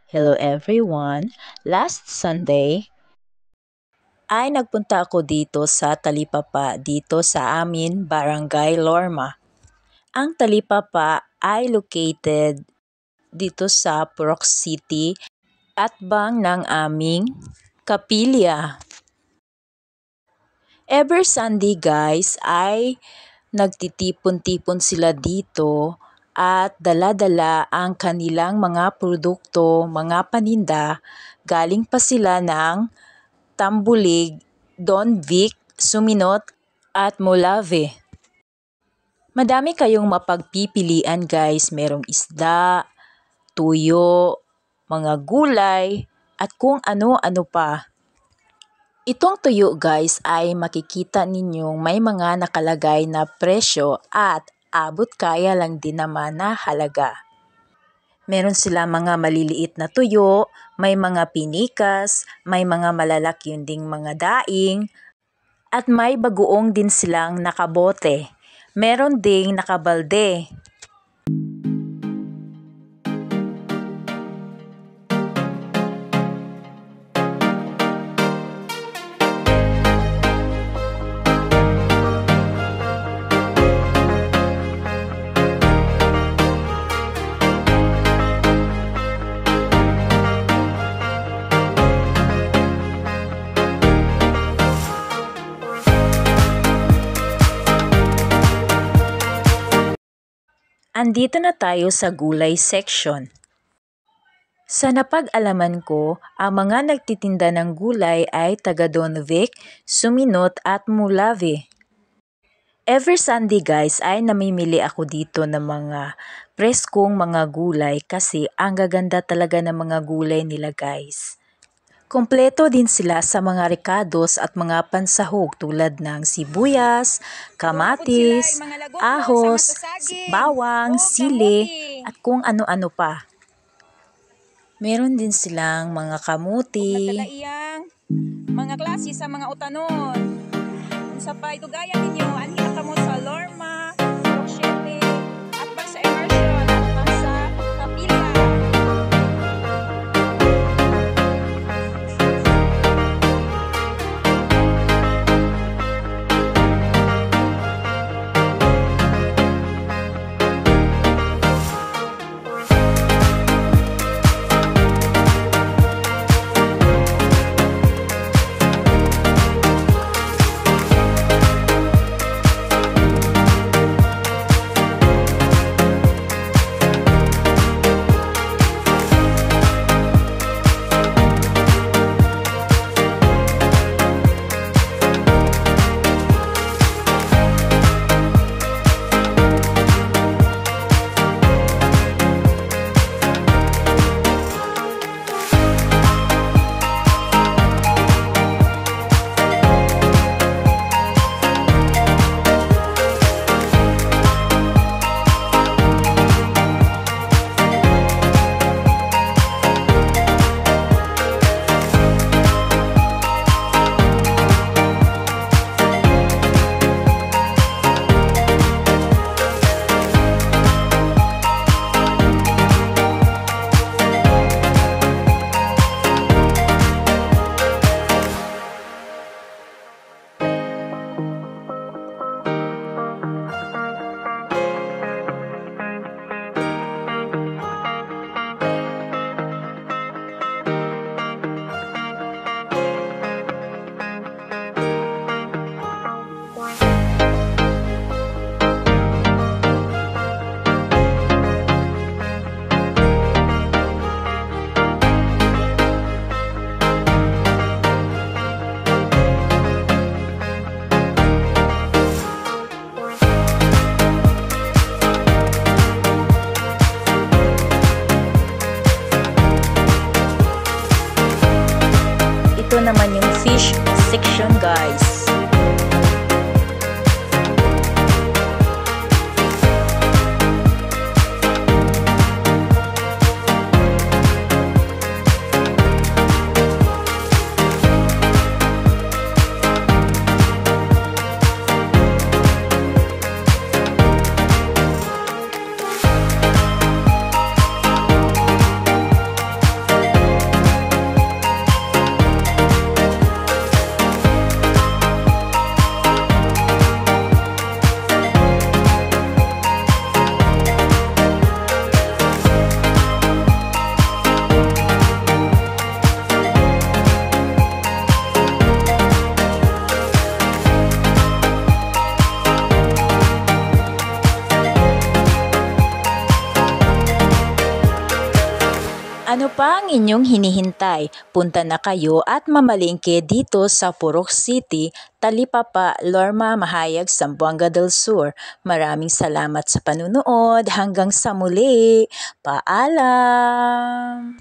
Hello everyone! Last Sunday ay nagpunta ako dito sa Talipapa, dito sa amin, Barangay Lorma. Ang Talipapa ay located dito sa Purok City at bang ng aming kapilya. Every Sunday guys ay nagtitipon-tipon sila dito at dala-dala ang kanilang mga produkto, mga paninda. Galing pa sila ng Tambulig, Don Vic, Suminot at Molave. Madami kayong mapagpipilian guys, merong isda, tuyo, mga gulay at kung ano-ano pa. Itong tuyo guys ay makikita ninyong may mga nakalagay na presyo at abot kaya lang din naman na halaga. Meron sila mga maliliit na tuyo, may mga pinikas, may mga malalaki ding mga daing, at may bagoong din silang nakabote. Meron ding nakabalde. Andito na tayo sa gulay section. Sa napag-alaman ko, ang mga nagtitinda ng gulay ay taga Don Vic, Suminot at Molave. Every Sunday guys ay namimili ako dito ng mga preskong mga gulay kasi ang gaganda talaga ng mga gulay nila guys. Kompleto din sila sa mga rekados at mga pansahog tulad ng sibuyas, kamatis, ahos, bawang, sili at kung ano-ano pa. Meron din silang mga kamuti, mga klase sa mga utanon. Sa paydugayan ninyo, anhita kamo sa Lorma, Rochelle, at pag sa immersion, at pag sa kapilya. Ano pa ang inyong hinihintay? Punta na kayo at mamalingke dito sa Purok City, Talipapa, Lorma, Mahayag, Zamboanga del Sur. Maraming salamat sa panunood. Hanggang sa muli. Paalam!